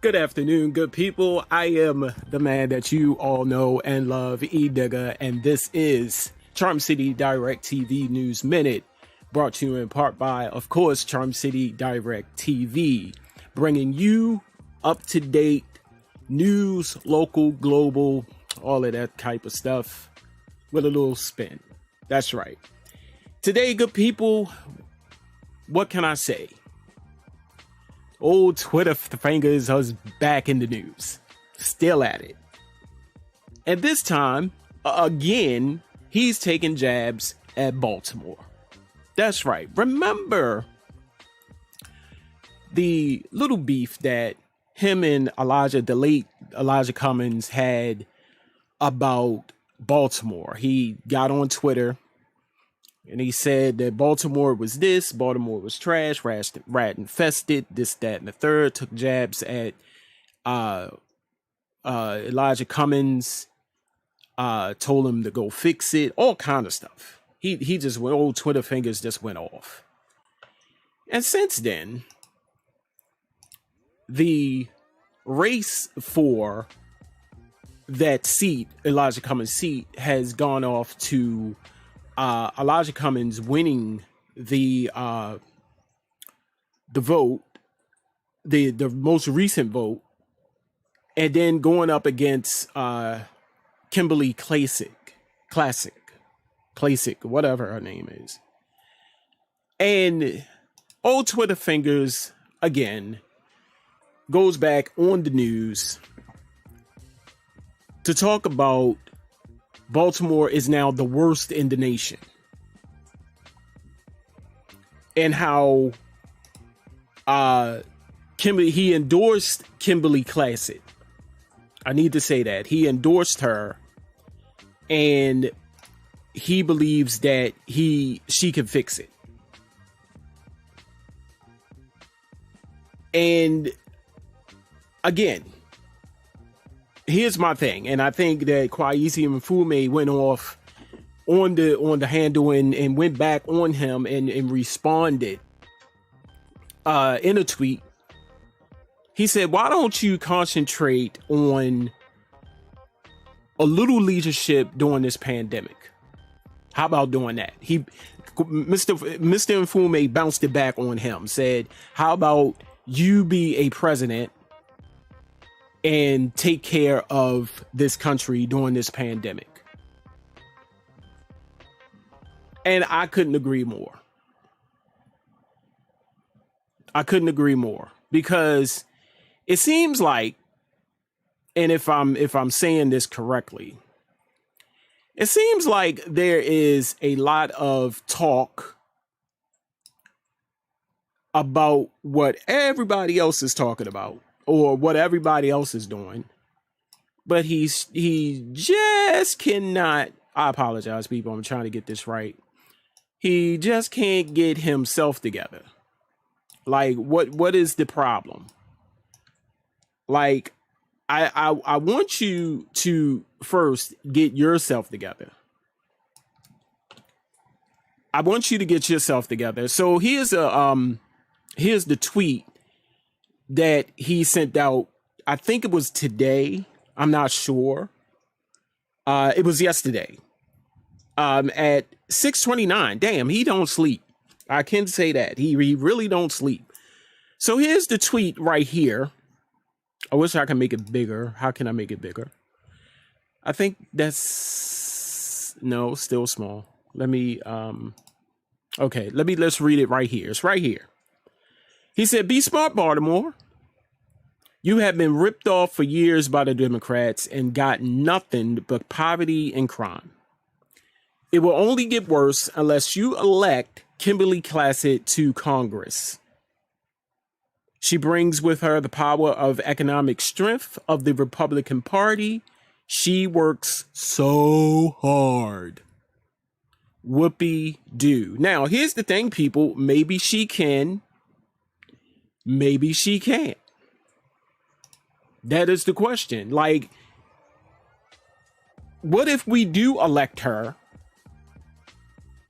Good afternoon, good people. I am the man that you all know and love, E-Digger, and this is Charm City Direct TV News Minute, brought to you in part by, of course, Charm City Direct TV, bringing you up-to-date news, local, global, all of that type of stuff with a little spin. That's right. Today, good people, what can I say? Old Twitter fingers is back in the news, still at it. And this time, again, he's taking jabs at Baltimore. That's right. Remember the little beef that him and the late Elijah Cummings had about Baltimore. He got on Twitter and he said that Baltimore was this, Baltimore was trash, rat infested, this, that, and the third. Took jabs at Elijah Cummings, told him to go fix it, all kind of stuff. He just went, old Twitter fingers just went off. And since then, the race for that seat, Elijah Cummings' seat, has gone off to Elijah Cummings winning the vote, the most recent vote, and then going up against Kimberly Classic, whatever her name is. And old Twitter fingers again goes back on the news to talk about Baltimore is now the worst in the nation, and how he endorsed Kimberly Classic. I need to say that he endorsed her, and he believes that she can fix it. And again, here's my thing, and I think that Kwesi Mfume went off on the handle and went back on him and responded in a tweet. He said, "Why don't you concentrate on a little leadership during this pandemic? How about doing that?" Mr. Mfume bounced it back on him, said, "How about you be a president and take care of this country during this pandemic?" And I couldn't agree more. Because it seems like, and if I'm saying this correctly, it seems like there is a lot of talk about what everybody else is talking about, or what everybody else is doing, but he just cannot. I apologize, people. I'm trying to get this right. He just can't get himself together. Like, what is the problem? Like, I want you to first get yourself together. I want you to get yourself together. So here's the tweet that he sent out. I think it was today. I'm not sure. It was yesterday. At 6:29. Damn, he don't sleep. I can say that. He really don't sleep. So here's the tweet right here. I wish I could make it bigger. How can I make it bigger? I think that's still small. Let's read it right here. It's right here. He said, "Be smart, Baltimore. You have been ripped off for years by the Democrats and got nothing but poverty and crime. It will only get worse unless you elect Kimberly Classic to Congress. She brings with her the power of economic strength of the Republican Party. She works so hard. Whoopee-doo." Now, here's the thing, people. Maybe she can. Maybe she can't. That is the question. Like, what if we do elect her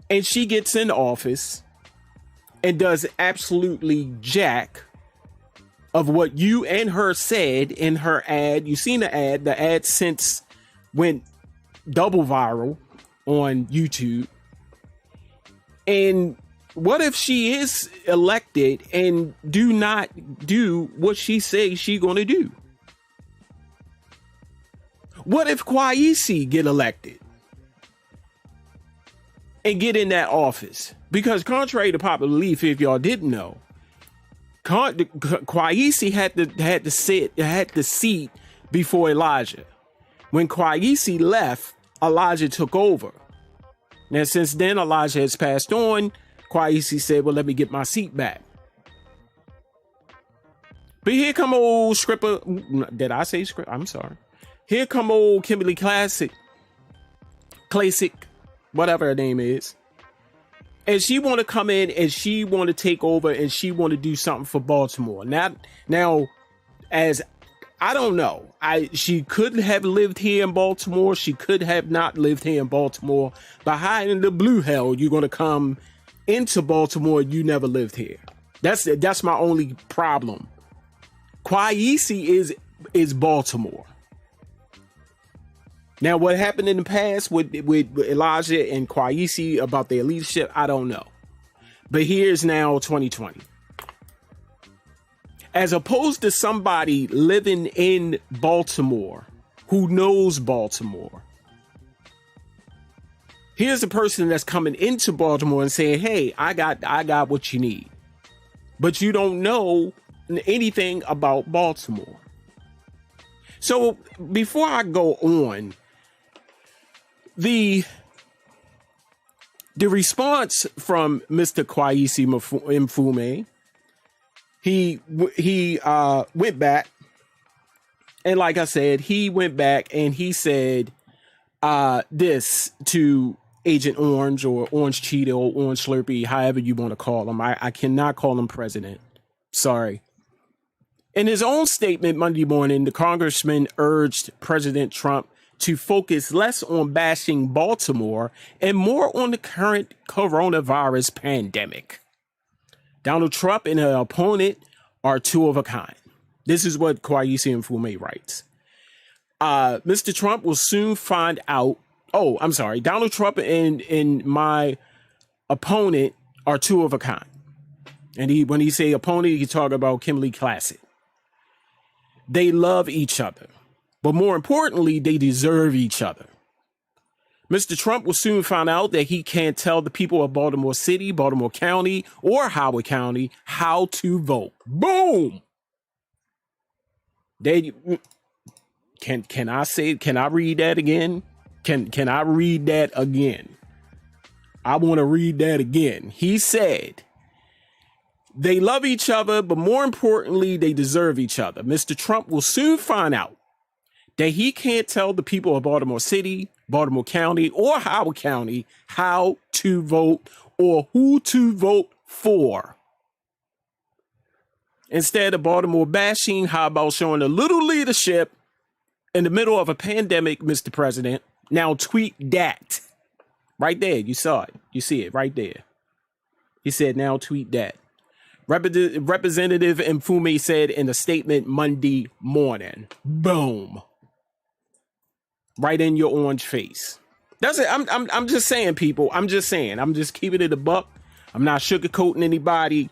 and she gets in office and does absolutely jack of what you and her said in her ad. You seen the ad. The ad since went double viral on YouTube. And what if she is elected and do not do what she says she gonna do? What if Kwesi get elected and get in that office? Because contrary to popular belief, if y'all didn't know, Kwesi had the seat before Elijah. When Kwesi left, Elijah took over. Now, since then, Elijah has passed on. Kwesi said, well, let me get my seat back. But here come old Scripper. Did I say Scripper? I'm sorry. Here come old Kimberly Classic, whatever her name is. And she want to come in and she want to take over and she want to do something for Baltimore. Now, as I don't know, she could have lived here in Baltimore. She could have not lived here in Baltimore. But how in the blue hell you're going to come into Baltimore? You never lived here. That's my only problem. Kwesi is Baltimore. Now, what happened in the past with Elijah and Kwesi about their leadership, I don't know. But here's now 2020. As opposed to somebody living in Baltimore who knows Baltimore. Here's a person that's coming into Baltimore and saying, hey, I got what you need. But you don't know anything about Baltimore. So before I go on, the response from Mr. Kwesi Mfume, he went back, and like I said, he went back and he said this to Agent Orange or Orange Cheeto or Orange Slurpee, however you want to call him. I cannot call him president. Sorry. In his own statement Monday morning, the congressman urged President Trump to focus less on bashing Baltimore and more on the current coronavirus pandemic. Donald Trump and her opponent are two of a kind. This is what Kwesi Mfume writes. Mr. Trump will soon find out. Oh, I'm sorry. Donald Trump and my opponent are two of a kind. And when he say opponent, he talk about Kimberly Classic. They love each other. But more importantly, they deserve each other. Mr. Trump will soon find out that he can't tell the people of Baltimore City, Baltimore County, or Howard County how to vote. Boom! Can I read that again? Can I read that again? I want to read that again. He said, they love each other, but more importantly, they deserve each other. Mr. Trump will soon find out that he can't tell the people of Baltimore City, Baltimore County, or Howard County how to vote or who to vote for. Instead of Baltimore bashing, how about showing a little leadership in the middle of a pandemic, Mr. President? Now tweet that. Right there, you saw it. You see it right there. He said, now tweet that. Representative Mfume said in a statement Monday morning. Boom. Right in your orange face. That's it. I'm just saying, people. I'm just saying. I'm just keeping it a buck. I'm not sugarcoating anybody.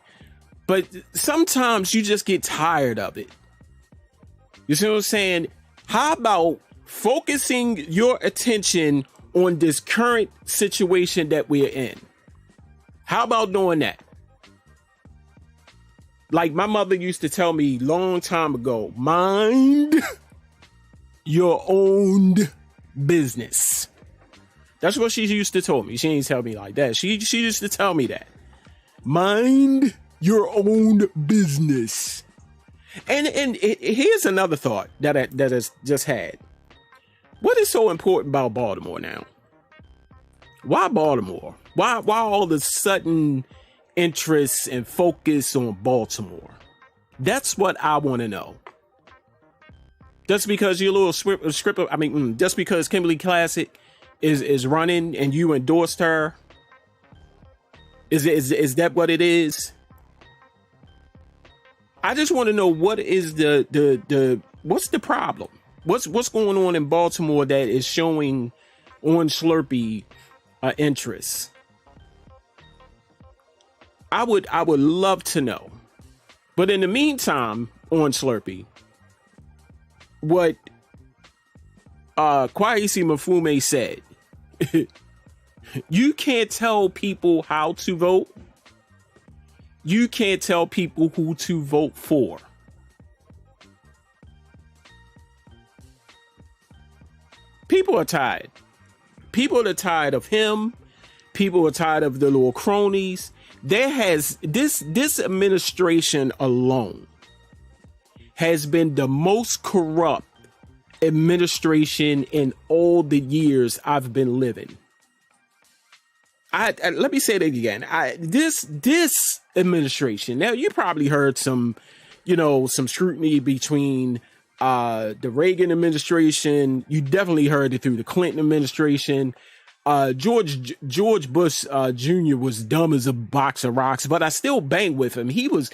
But sometimes you just get tired of it. You see what I'm saying? How about focusing your attention on this current situation that we're in? How about doing that? Like my mother used to tell me long time ago, mind your own business. That's what she used to tell me. She ain't tell me like that. She used to tell me that. Mind your own business. And here's another thought that has just had. What is so important about Baltimore now? Why Baltimore? Why all of a sudden interest and focus on Baltimore? That's what I want to know. Just because your little script, just because Kimberly Classic is running and you endorsed her, is that what it is? I just want to know what is what's the problem? What's going on in Baltimore that is showing on Slurpee interest? I would love to know. But in the meantime, on Slurpee, what Kwesi Mfume said, you can't tell people how to vote. You can't tell people who to vote for. People are tired. People are tired of him. People are tired of the little cronies. There has this administration alone has been the most corrupt administration in all the years I've been living. Let me say that again. This administration. Now, you probably heard some scrutiny between the Reagan administration. You definitely heard it through the Clinton administration. George Bush Jr. was dumb as a box of rocks, but I still bang with him. He was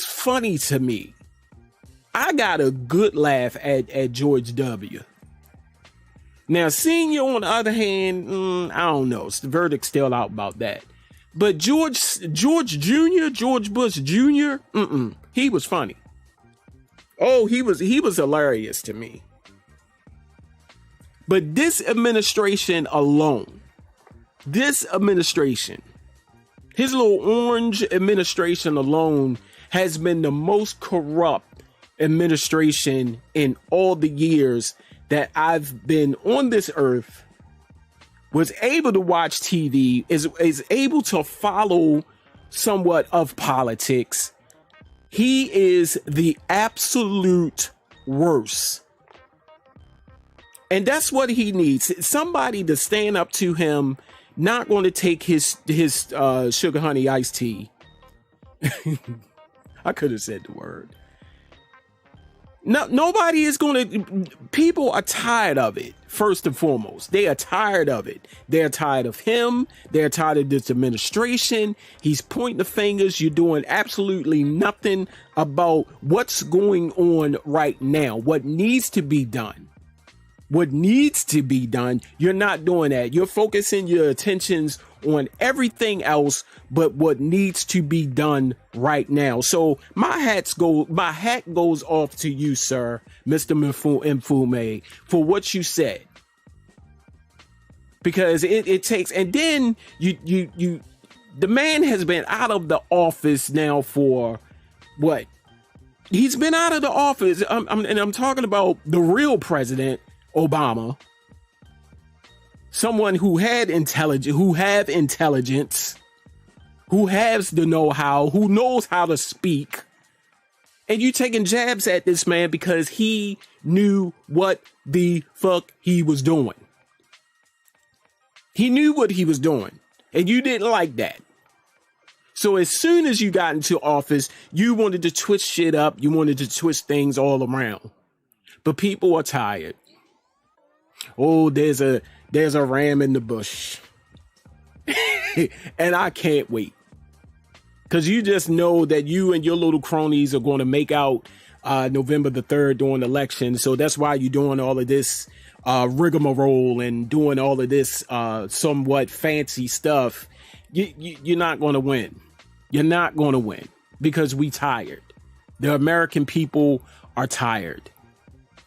funny to me. I got a good laugh at George W. Now, Senior, on the other hand, I don't know. The verdict's still out about that. But George Bush Jr., he was funny. Oh, he was hilarious to me. But this administration alone, his little orange administration alone has been the most corrupt administration in all the years that I've been on this earth, was able to watch TV, is able to follow somewhat of politics. He is the absolute worst. And that's what he needs. Somebody to stand up to him, not going to take his sugar honey iced tea. I could have said the word. No, nobody is going to. People are tired of it. First and foremost, they are tired of it. They're tired of him. They're tired of this administration. He's pointing the fingers. You're doing absolutely nothing about what's going on right now. What needs to be done. What needs to be done. You're not doing that. You're focusing your attentions on everything else but what needs to be done right now. So my hat goes off to you, sir, Mr. Mfume, for what you said. Because it takes, and then you the man has been out of the office now for what? He's been out of the office. I'm talking about the real president, Obama. Someone who have intelligence, who has the know-how, who knows how to speak. And you taking jabs at this man because he knew what the fuck he was doing. He knew what he was doing, and you didn't like that. So as soon as you got into office, you wanted to twist shit up. You wanted to twist things all around. But people are tired. Oh, there's a ram in the bush. And I can't wait. Because you just know that you and your little cronies are going to make out November the 3rd during the election. So that's why you're doing all of this rigmarole and doing all of this somewhat fancy stuff. You're not going to win. You're not going to win because we tired. The American people are tired.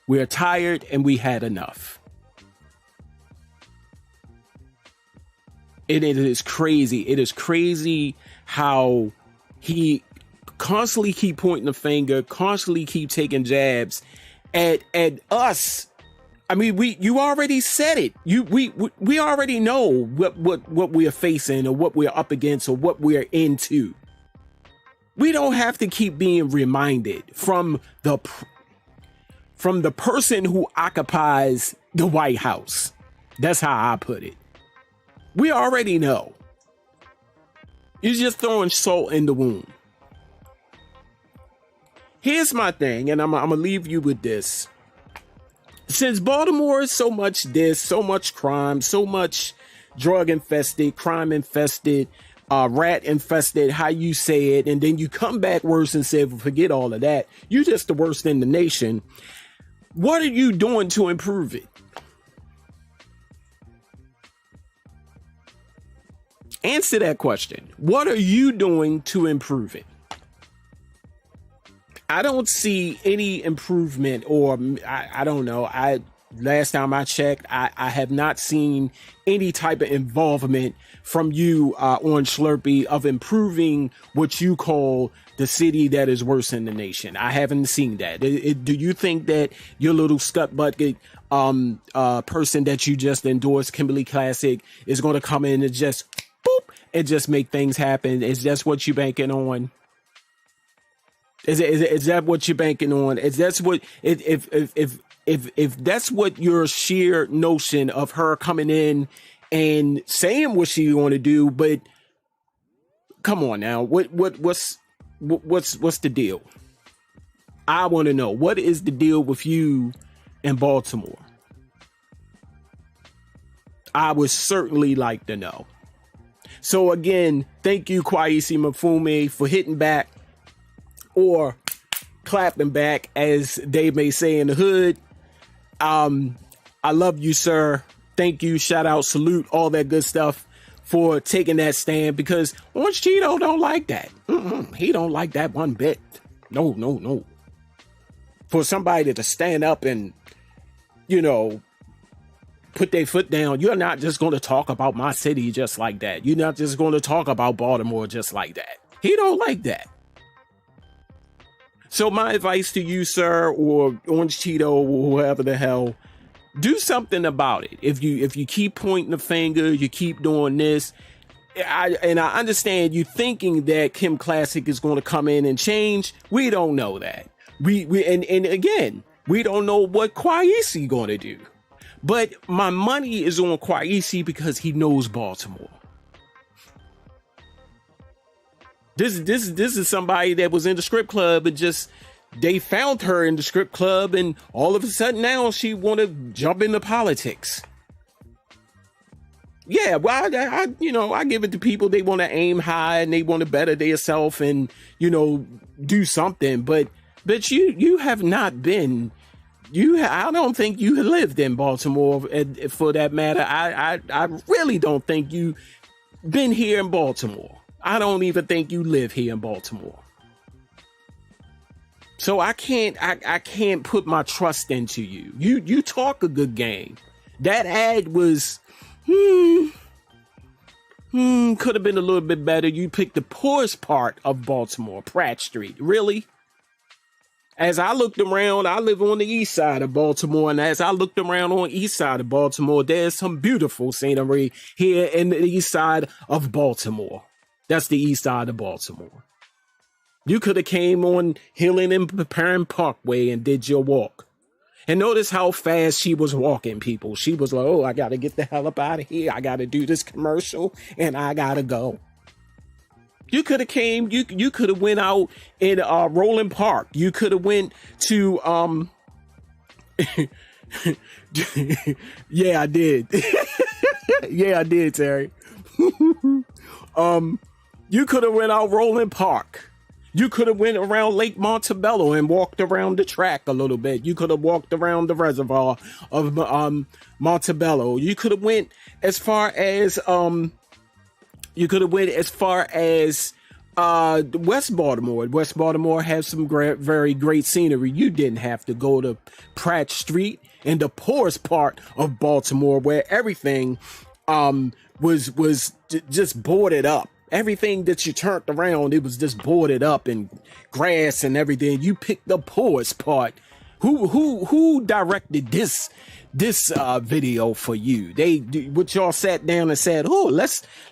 We're tired and we had enough. It is crazy. It is crazy how he constantly keep pointing the finger, constantly keep taking jabs at us. I mean, you already said it. We already know what we are facing or what we're up against or what we're into. We don't have to keep being reminded from the person who occupies the White House. That's how I put it. We already know. You're just throwing salt in the wound. Here's my thing, and I'm going to leave you with this. Since Baltimore is so much crime, so much drug infested, crime infested, rat infested, how you say it, and then you come back worse and say, well, forget all of that. You're just the worst in the nation. What are you doing to improve it? Answer that question. What are you doing to improve it? I don't see any improvement, or I don't know. Last time I checked, I have not seen any type of involvement from you on Slurpee of improving what you call the city that is worse in the nation. I haven't seen that. Do you think that your little scut bucket person that you just endorsed, Kimberly Classic, is going to come in and just boop and just make things happen? Is that what you're banking on? Is that what you're banking on? Is that's what if that's what your sheer notion of her coming in and saying what she want to do? But come on now, what's the deal? I want to know, what is the deal with you in Baltimore? I would certainly like to know. So again, thank you, Kwesi Mfume, for hitting back or clapping back, as they may say in the hood. I love you, sir. Thank you. Shout out, salute, all that good stuff for taking that stand, because Orange Cheeto don't like that. He don't like that one bit. No. For somebody to stand up and, put their foot down, you're not just going to talk about my city just like that. You're not just going to talk about Baltimore just like that. He don't like that. So my advice to you, sir, or Orange Cheeto, or whoever the hell, do something about it. If you keep pointing the finger, you keep doing this. I understand you thinking that Kim Classic is going to come in and change. We don't know that. And again, we don't know what Kwesi going to do. But my money is on Kwesi because he knows Baltimore. This is somebody that was in the strip club and just, they found her in the strip club, and all of a sudden now she want to jump into politics. Yeah, well, I give it to people. They want to aim high and they want to better themselves and, do something. But you have not been, I don't think you lived in Baltimore, for that matter. I really don't think you been here in Baltimore. I don't even think you live here in Baltimore. So I can't put my trust into you. You talk a good game. That ad was, could have been a little bit better. You picked the poorest part of Baltimore, Pratt Street. Really? As I looked around, I live on the east side of Baltimore, and as I looked around on the east side of Baltimore, there's some beautiful scenery here in the east side of Baltimore. That's the east side of Baltimore. You could have came on Hillen and Perrin Parkway and did your walk. And notice how fast she was walking, people. She was like, oh, I got to get the hell up out of here. I got to do this commercial and I got to go. You could have came, you could have went out in Roland Park. You could have went to, yeah, I did. Yeah, I did, Terry. You could have went out Roland Park. You could have went around Lake Montebello and walked around the track a little bit. You could have walked around the reservoir of Montebello. You could have went as far as West Baltimore. West Baltimore has some very great scenery. You didn't have to go to Pratt Street in the poorest part of Baltimore, where everything was just boarded up. Everything that you turned around, it was just boarded up and grass and everything. You picked the poorest part. Who directed this video for you? Which y'all sat down and said, oh,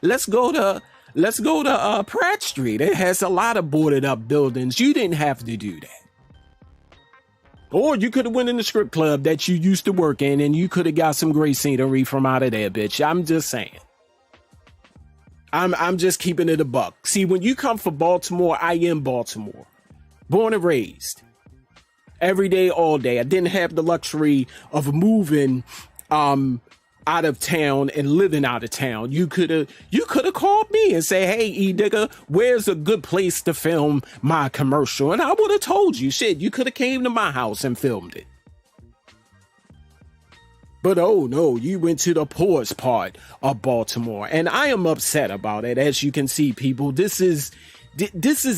let's go to Pratt Street. It has a lot of boarded up buildings. You didn't have to do that. Or you could have went in the strip club that you used to work in and you could have got some great scenery from out of there, bitch. I'm just saying. I'm just keeping it a buck. See, when you come from Baltimore, I am Baltimore. Born and raised. Every day, all day. I didn't have the luxury of moving out of town and living out of town, you could have called me and say, hey, E-Digger, where's a good place to film my commercial? And I would have told you. Shit, you could have came to my house and filmed it. But oh no, you went to the poorest part of Baltimore, and I am upset about it. As you can see, people, this is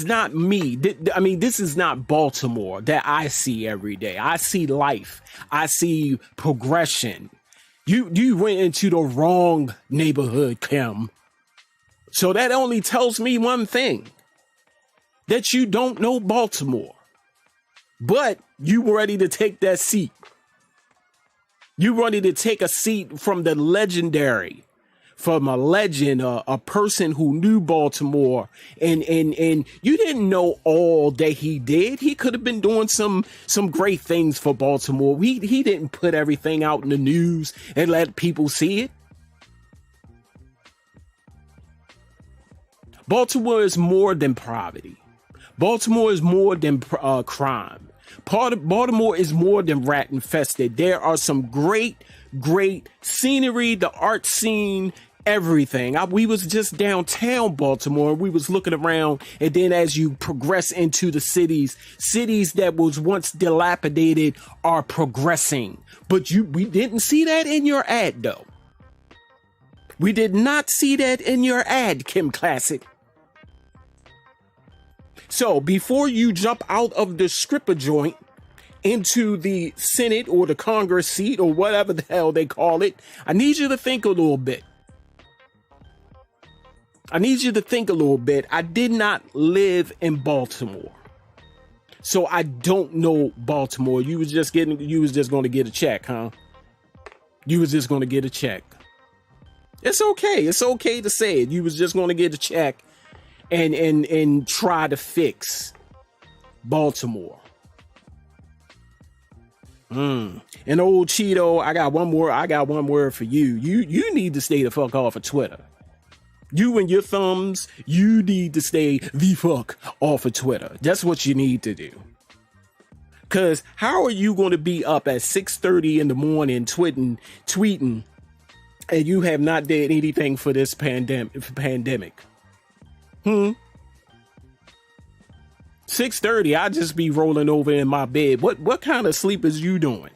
not me. I mean, this is not Baltimore that I see every day. I see life. I see progression. You went into the wrong neighborhood, Kim. So that only tells me one thing, that you don't know Baltimore, but you were ready to take that seat. You wanted to take a seat from the legendary, from a legend, a person who knew Baltimore, and you didn't know all that he did. He could have been doing some great things for Baltimore. He didn't put everything out in the news and let people see it. Baltimore is more than poverty. Baltimore is more than crime. Part of Baltimore is more than rat infested. There are some great scenery, the art scene, everything. We was just downtown Baltimore. We was looking around, and then as you progress into the cities that was once dilapidated are progressing. But we didn't see that in your ad, though. We did not see that in your ad, Kim Classic. So before you jump out of the stripper joint into the Senate or the Congress seat or whatever the hell they call it, I need you to think a little bit. I did not live in Baltimore, so I don't know Baltimore. You was just going to get a check, huh? You was just going to get a check. It's okay. It's okay to say it. You was just going to get a check and try to fix Baltimore. And old Cheeto, I got one word for you. You need to stay the fuck off of Twitter. You and your thumbs, you need to stay the fuck off of Twitter. That's what you need to do. Cause how are you going to be up at 6:30 in the morning tweeting, and you have not did anything for this pandemic? 6:30, I just be rolling over in my bed. What kind of sleep is you doing?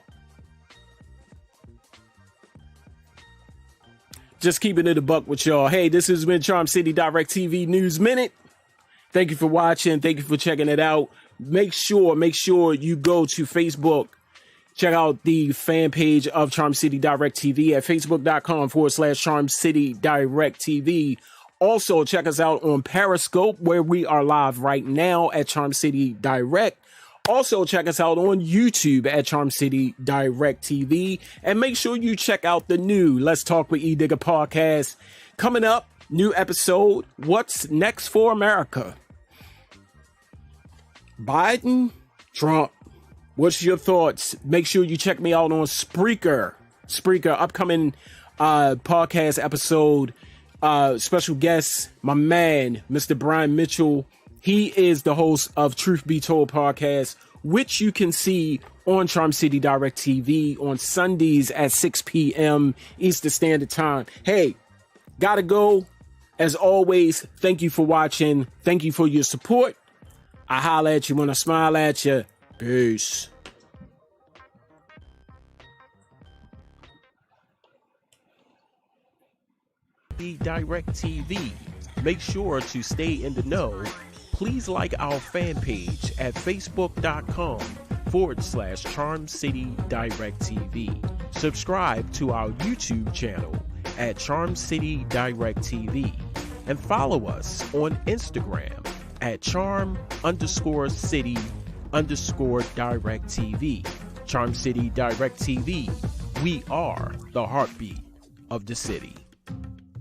Just keeping it a buck with y'all. Hey, this has been Charm City Direct TV News Minute. Thank you for watching. Thank you for checking it out. Make sure you go to Facebook. Check out the fan page of Charm City Direct TV at facebook.com/Charm City Direct TV. Also, check us out on Periscope, where we are live right now at Charm City Direct. Also, check us out on YouTube at Charm City Direct TV. And make sure you check out the new Let's Talk with E-Digger podcast. Coming up, new episode, What's Next for America? Biden, Trump. What's your thoughts? Make sure you check me out on Spreaker, upcoming podcast episode. Special guest, my man, Mr. Brian Mitchell. He is the host of Truth Be Told podcast, which you can see on Charm City Direct TV on Sundays at 6 p.m. Eastern Standard Time. Hey, gotta go. As always, thank you for watching. Thank you for your support. I holla at you when I smile at you. Peace. Direct TV. Make sure to stay in the know. Please like our fan page at facebook.com/Charm City Direct TV. Subscribe to our YouTube channel at Charm City Direct TV. And follow us on Instagram at Charm_City_Direct TV. Charm City Direct TV. We are the heartbeat of the city.